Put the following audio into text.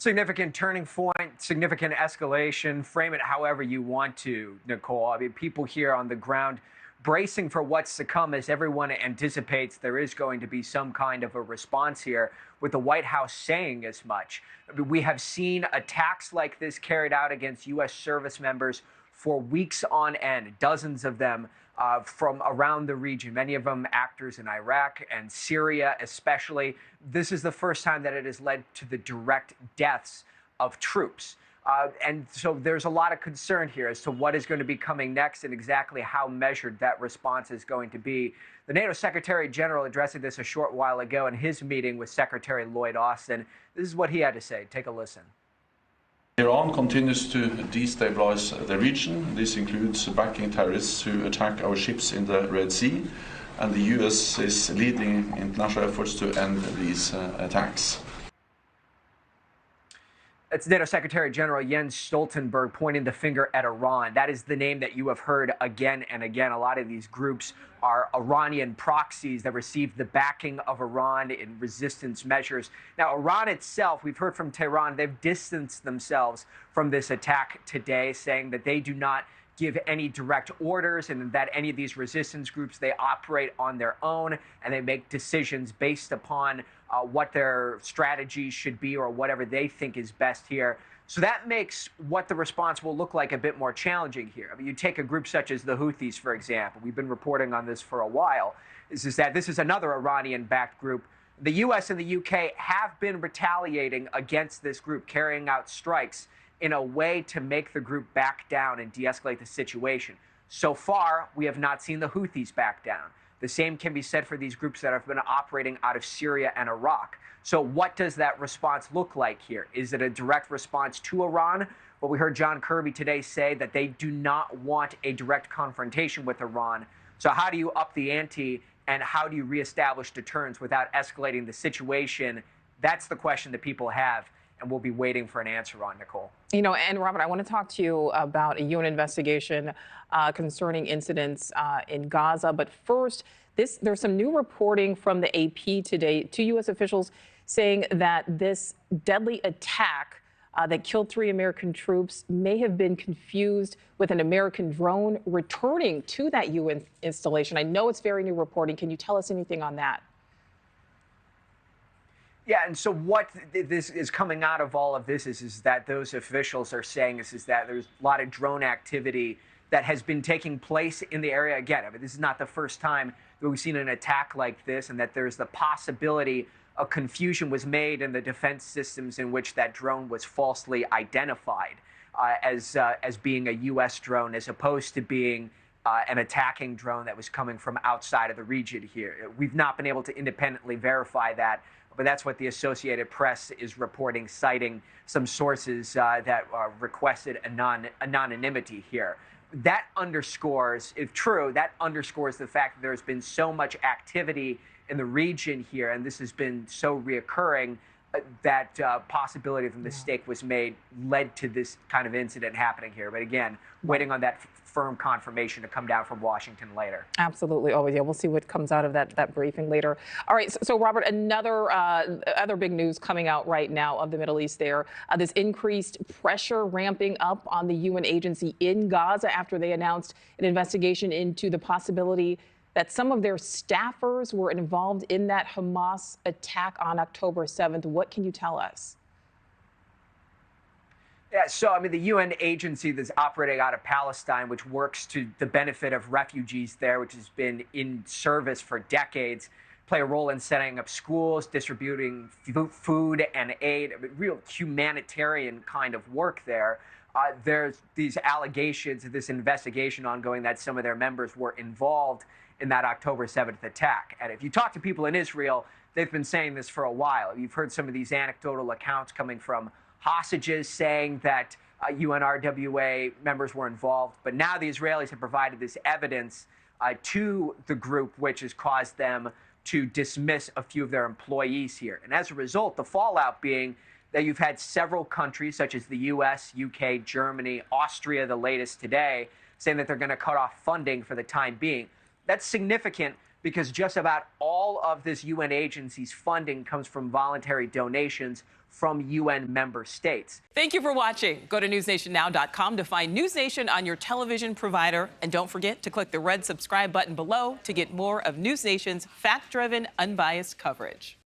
Significant turning point, significant escalation, frame it however you want to, Nichole. I mean, people here on the ground bracing for what's to come as everyone anticipates there is going to be some kind of a response here, with the White House saying as much. I mean, we have seen attacks like this carried out against U.S. service members for weeks on end, dozens of them from around the region, many of them actors in Iraq and Syria especially. This is the first time that it has led to the direct deaths of troops. And so there's a lot of concern here as to what is going to be coming next and exactly how measured that response is going to be. The NATO Secretary General addressing this a short while ago in his meeting with Secretary Lloyd Austin. This is what he had to say. Take a listen. Iran continues to destabilize the region. This includes backing terrorists who attack our ships in the Red Sea, and the U.S. is leading international efforts to end these attacks. It's NATO Secretary General Jens Stoltenberg pointing the finger at Iran. That is the name that you have heard again and again. A lot of these groups are Iranian proxies that receive the backing of Iran in resistance measures. Now, Iran itself, we've heard from Tehran, they've distanced themselves from this attack today, saying that they do not give any direct orders and that any of these resistance groups, they operate on their own and they make decisions based upon what their strategies should be or whatever they think is best here. So that makes what the response will look like a bit more challenging here. I mean, you take a group such as the Houthis, for example. We've been reporting on this for a while. This is another Iranian-backed group. The U.S. and the U.K. have been retaliating against this group, carrying out strikes in a way to make the group back down and de-escalate the situation. So far, we have not seen the Houthis back down. The same can be said for these groups that have been operating out of Syria and Iraq. So what does that response look like here? Is it a direct response to Iran? Well, we heard John Kirby today say that they do not want a direct confrontation with Iran. So how do you up the ante and how do you reestablish deterrence without escalating the situation? That's the question that people have, and we'll be waiting for an answer on, Nichole. You know, and Robert, I want to talk to you about a UN investigation concerning incidents in Gaza. But first, there's some new reporting from the AP today to U.S. officials saying that this deadly attack that killed 3 American troops may have been confused with an American drone returning to that UN installation. I know it's very new reporting. Can you tell us anything on that? Yeah, and so what this is coming out of all of this is that those officials are saying is that there's a lot of drone activity that has been taking place in the area. Again, I mean, this is not the first time that we've seen an attack like this, and that there's the possibility of confusion was made in the defense systems in which that drone was falsely identified as being a U.S. drone, as opposed to being an attacking drone that was coming from outside of the region here. We've not been able to independently verify that, but that's what the Associated Press is reporting, citing some sources that requested anonymity here. That underscores, if true, that underscores the fact that there's been so much activity in the region here, and this has been so reoccurring, that possibility of a mistake was made led to this kind of incident happening here. But again, waiting on that firm confirmation to come down from Washington later. Absolutely. Always. Yeah, we'll see what comes out of that briefing later. All right. So Robert, other big news coming out right now of the Middle East there. This increased pressure ramping up on the UN agency in Gaza after they announced an investigation into the possibility that some of their staffers were involved in that Hamas attack on October 7th. What can you tell us? Yeah, so, I mean, the UN agency that's operating out of Palestine, which works to the benefit of refugees there, which has been in service for decades, play a role in setting up schools, distributing food and aid, real humanitarian kind of work there. There's these allegations, this investigation ongoing that some of their members were involved in that October 7th attack. And if you talk to people in Israel, they've been saying this for a while. You've heard some of these anecdotal accounts coming from hostages saying that UNRWA members were involved. But now the Israelis have provided this evidence to the group, which has caused them to dismiss a few of their employees here. And as a result, the fallout being that you've had several countries, such as the U.S., U.K., Germany, Austria, the latest today, saying that they're going to cut off funding for the time being. That's significant because just about all of this UN agency's funding comes from voluntary donations from UN member states. Thank you for watching. Go to newsnationnow.com to find News Nation on your television provider. And don't forget to click the red subscribe button below to get more of News Nation's fact-driven, unbiased coverage.